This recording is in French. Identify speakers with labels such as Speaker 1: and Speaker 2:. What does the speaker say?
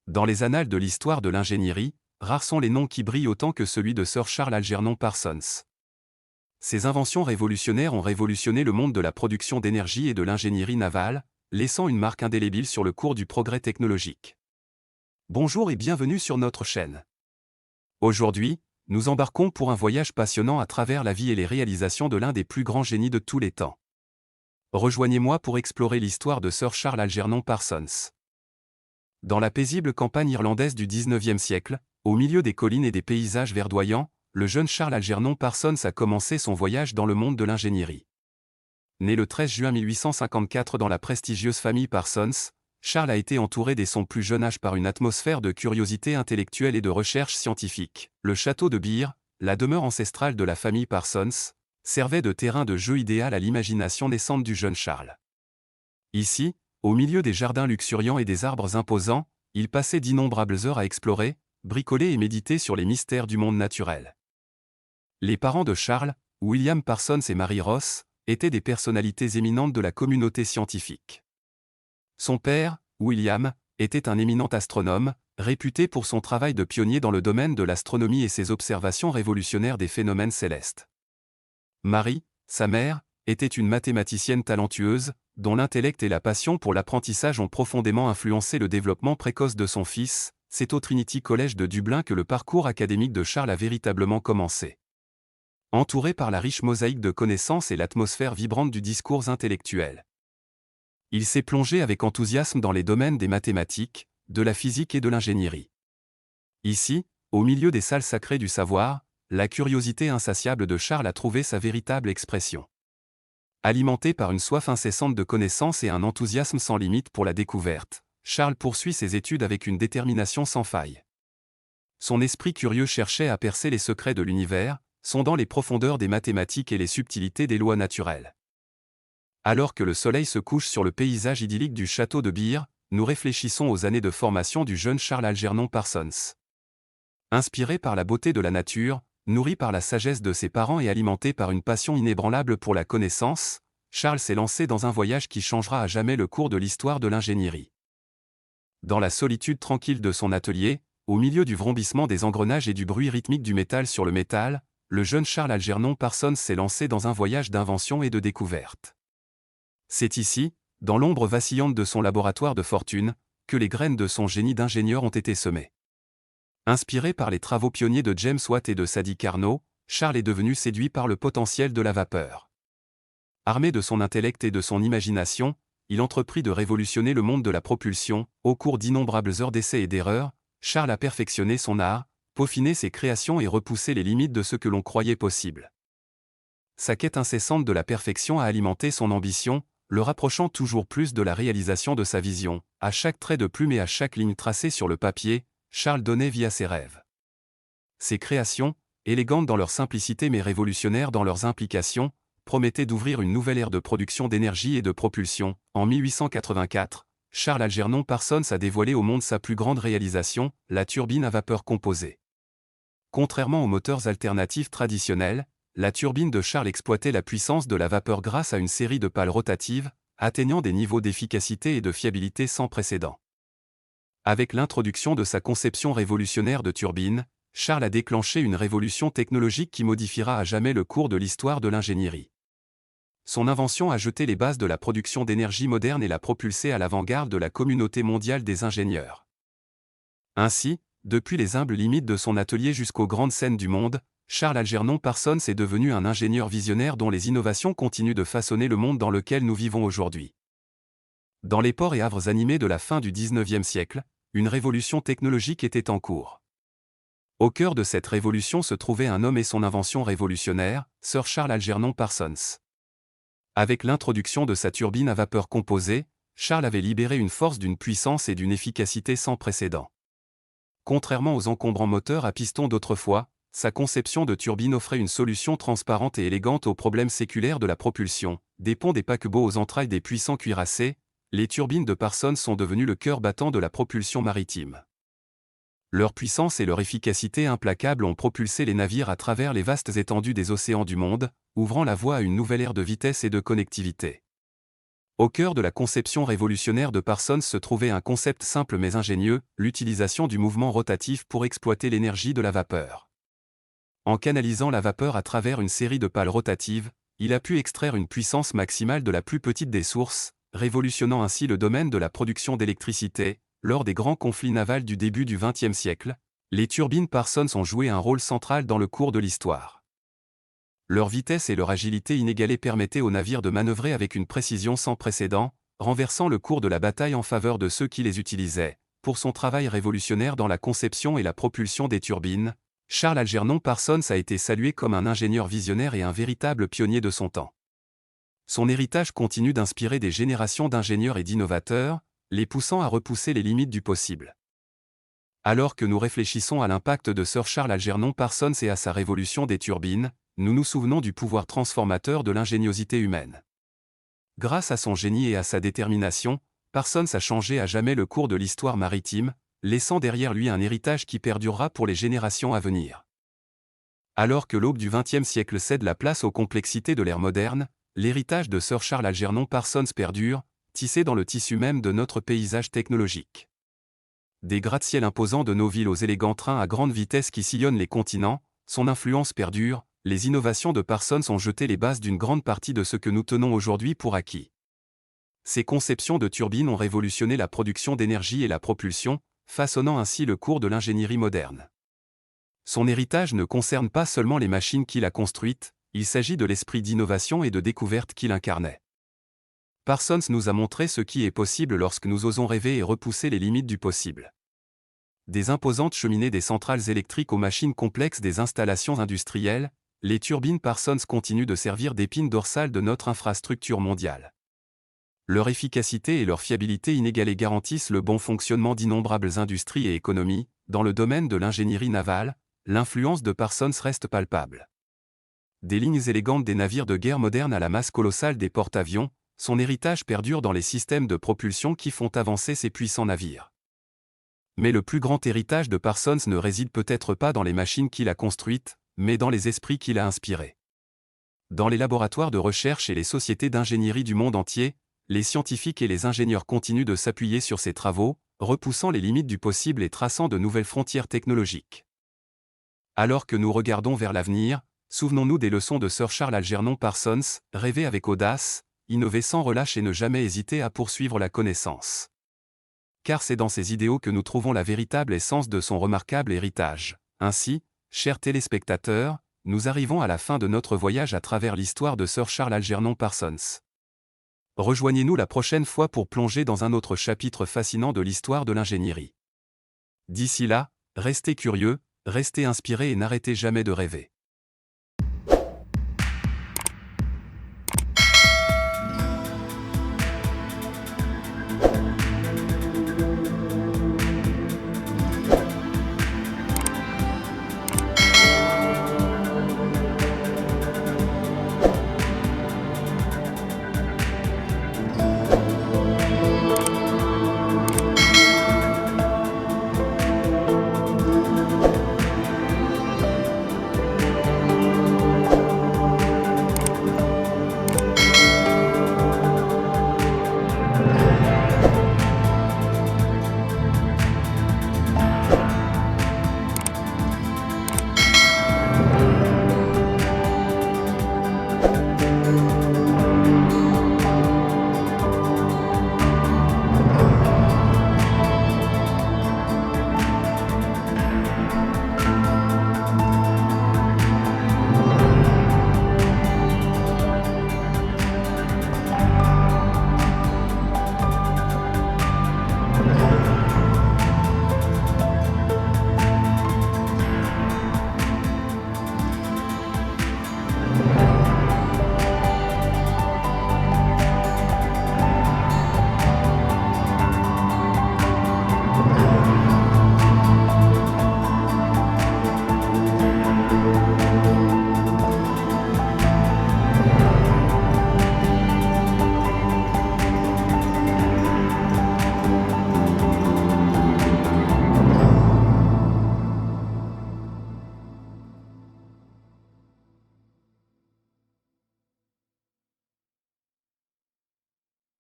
Speaker 1: Dans les annales de l'histoire de l'ingénierie, rares sont les noms qui brillent autant que celui de Sir Charles Algernon Parsons. Ses inventions révolutionnaires ont révolutionné le monde de la production d'énergie et de l'ingénierie navale, laissant une marque indélébile sur le cours du progrès technologique. Bonjour et bienvenue sur notre chaîne. Aujourd'hui, nous embarquons pour un voyage passionnant à travers la vie et les réalisations de l'un des plus grands génies de tous les temps. Rejoignez-moi pour explorer l'histoire de Sir Charles Algernon Parsons. Dans la paisible campagne irlandaise du XIXe siècle, au milieu des collines et des paysages verdoyants, le jeune Charles Algernon Parsons a commencé son voyage dans le monde de l'ingénierie. Né le 13 juin 1854 dans la prestigieuse famille Parsons, Charles a été entouré dès son plus jeune âge par une atmosphère de curiosité intellectuelle et de recherche scientifique. Le château de Birr, la demeure ancestrale de la famille Parsons, servait de terrain de jeu idéal à l'imagination naissante du jeune Charles. Ici, au milieu des jardins luxuriants et des arbres imposants, il passait d'innombrables heures à explorer, bricoler et méditer sur les mystères du monde naturel. Les parents de Charles, William Parsons et Mary Ross, étaient des personnalités éminentes de la communauté scientifique. Son père, William, était un éminent astronome, réputé pour son travail de pionnier dans le domaine de l'astronomie et ses observations révolutionnaires des phénomènes célestes. Mary, sa mère, était une mathématicienne talentueuse, dont l'intellect et la passion pour l'apprentissage ont profondément influencé le développement précoce de son fils. C'est au Trinity College de Dublin que le parcours académique de Charles a véritablement commencé. Entouré par la riche mosaïque de connaissances et l'atmosphère vibrante du discours intellectuel, il s'est plongé avec enthousiasme dans les domaines des mathématiques, de la physique et de l'ingénierie. Ici, au milieu des salles sacrées du savoir, la curiosité insatiable de Charles a trouvé sa véritable expression. Alimenté par une soif incessante de connaissances et un enthousiasme sans limite pour la découverte, Charles poursuit ses études avec une détermination sans faille. Son esprit curieux cherchait à percer les secrets de l'univers, sondant les profondeurs des mathématiques et les subtilités des lois naturelles. Alors que le soleil se couche sur le paysage idyllique du château de Birr, nous réfléchissons aux années de formation du jeune Charles Algernon Parsons. Inspiré par la beauté de la nature, nourri par la sagesse de ses parents et alimenté par une passion inébranlable pour la connaissance, Charles s'est lancé dans un voyage qui changera à jamais le cours de l'histoire de l'ingénierie. Dans la solitude tranquille de son atelier, au milieu du vrombissement des engrenages et du bruit rythmique du métal sur le métal, le jeune Charles Algernon Parsons s'est lancé dans un voyage d'invention et de découverte. C'est ici, dans l'ombre vacillante de son laboratoire de fortune, que les graines de son génie d'ingénieur ont été semées. Inspiré par les travaux pionniers de James Watt et de Sadi Carnot, Charles est devenu séduit par le potentiel de la vapeur. Armé de son intellect et de son imagination, il entreprit de révolutionner le monde de la propulsion. Au cours d'innombrables heures d'essais et d'erreurs, Charles a perfectionné son art, peaufiné ses créations et repoussé les limites de ce que l'on croyait possible. Sa quête incessante de la perfection a alimenté son ambition, le rapprochant toujours plus de la réalisation de sa vision. À chaque trait de plume et à chaque ligne tracée sur le papier, Charles donnait vie à ses rêves. Ses créations, élégantes dans leur simplicité mais révolutionnaires dans leurs implications, promettaient d'ouvrir une nouvelle ère de production d'énergie et de propulsion. En 1884, Charles Algernon Parsons a dévoilé au monde sa plus grande réalisation, la turbine à vapeur composée. Contrairement aux moteurs alternatifs traditionnels, la turbine de Charles exploitait la puissance de la vapeur grâce à une série de pales rotatives, atteignant des niveaux d'efficacité et de fiabilité sans précédent. Avec l'introduction de sa conception révolutionnaire de turbine, Charles a déclenché une révolution technologique qui modifiera à jamais le cours de l'histoire de l'ingénierie. Son invention a jeté les bases de la production d'énergie moderne et l'a propulsé à l'avant-garde de la communauté mondiale des ingénieurs. Ainsi, depuis les humbles limites de son atelier jusqu'aux grandes scènes du monde, Charles Algernon Parsons est devenu un ingénieur visionnaire dont les innovations continuent de façonner le monde dans lequel nous vivons aujourd'hui. Dans les ports et havres animés de la fin du XIXe siècle, une révolution technologique était en cours. Au cœur de cette révolution se trouvait un homme et son invention révolutionnaire, Sir Charles Algernon Parsons. Avec l'introduction de sa turbine à vapeur composée, Charles avait libéré une force d'une puissance et d'une efficacité sans précédent. Contrairement aux encombrants moteurs à piston d'autrefois, sa conception de turbine offrait une solution transparente et élégante aux problèmes séculaires de la propulsion. Des ponts des paquebots aux entrailles des puissants cuirassés, les turbines de Parsons sont devenues le cœur battant de la propulsion maritime. Leur puissance et leur efficacité implacable ont propulsé les navires à travers les vastes étendues des océans du monde, ouvrant la voie à une nouvelle ère de vitesse et de connectivité. Au cœur de la conception révolutionnaire de Parsons se trouvait un concept simple mais ingénieux, l'utilisation du mouvement rotatif pour exploiter l'énergie de la vapeur. En canalisant la vapeur à travers une série de pales rotatives, il a pu extraire une puissance maximale de la plus petite des sources, révolutionnant ainsi le domaine de la production d'électricité. Lors des grands conflits navals du début du XXe siècle, les turbines Parsons ont joué un rôle central dans le cours de l'histoire. Leur vitesse et leur agilité inégalée permettaient aux navires de manœuvrer avec une précision sans précédent, renversant le cours de la bataille en faveur de ceux qui les utilisaient. Pour son travail révolutionnaire dans la conception et la propulsion des turbines, Charles Algernon Parsons a été salué comme un ingénieur visionnaire et un véritable pionnier de son temps. Son héritage continue d'inspirer des générations d'ingénieurs et d'innovateurs, les poussant à repousser les limites du possible. Alors que nous réfléchissons à l'impact de Sir Charles Algernon Parsons et à sa révolution des turbines, nous nous souvenons du pouvoir transformateur de l'ingéniosité humaine. Grâce à son génie et à sa détermination, Parsons a changé à jamais le cours de l'histoire maritime, laissant derrière lui un héritage qui perdurera pour les générations à venir. Alors que l'aube du XXe siècle cède la place aux complexités de l'ère moderne, l'héritage de Sir Charles Algernon Parsons perdure, tissé dans le tissu même de notre paysage technologique. Des gratte-ciels imposants de nos villes aux élégants trains à grande vitesse qui sillonnent les continents, son influence perdure, les innovations de Parsons ont jeté les bases d'une grande partie de ce que nous tenons aujourd'hui pour acquis. Ces conceptions de turbines ont révolutionné la production d'énergie et la propulsion, façonnant ainsi le cours de l'ingénierie moderne. Son héritage ne concerne pas seulement les machines qu'il a construites, il s'agit de l'esprit d'innovation et de découverte qu'il incarnait. Parsons nous a montré ce qui est possible lorsque nous osons rêver et repousser les limites du possible. Des imposantes cheminées des centrales électriques aux machines complexes des installations industrielles, les turbines Parsons continuent de servir d'épine dorsale de notre infrastructure mondiale. Leur efficacité et leur fiabilité inégalée garantissent le bon fonctionnement d'innombrables industries et économies. Dans le domaine de l'ingénierie navale, l'influence de Parsons reste palpable. Des lignes élégantes des navires de guerre modernes à la masse colossale des porte-avions, son héritage perdure dans les systèmes de propulsion qui font avancer ces puissants navires. Mais le plus grand héritage de Parsons ne réside peut-être pas dans les machines qu'il a construites, mais dans les esprits qu'il a inspirés. Dans les laboratoires de recherche et les sociétés d'ingénierie du monde entier, les scientifiques et les ingénieurs continuent de s'appuyer sur ses travaux, repoussant les limites du possible et traçant de nouvelles frontières technologiques. Alors que nous regardons vers l'avenir, souvenons-nous des leçons de Sir Charles Algernon Parsons, rêver avec audace, innover sans relâche et ne jamais hésiter à poursuivre la connaissance. Car c'est dans ces idéaux que nous trouvons la véritable essence de son remarquable héritage. Ainsi, chers téléspectateurs, nous arrivons à la fin de notre voyage à travers l'histoire de Sir Charles Algernon Parsons. Rejoignez-nous la prochaine fois pour plonger dans un autre chapitre fascinant de l'histoire de l'ingénierie. D'ici là, restez curieux, restez inspirés et n'arrêtez jamais de rêver.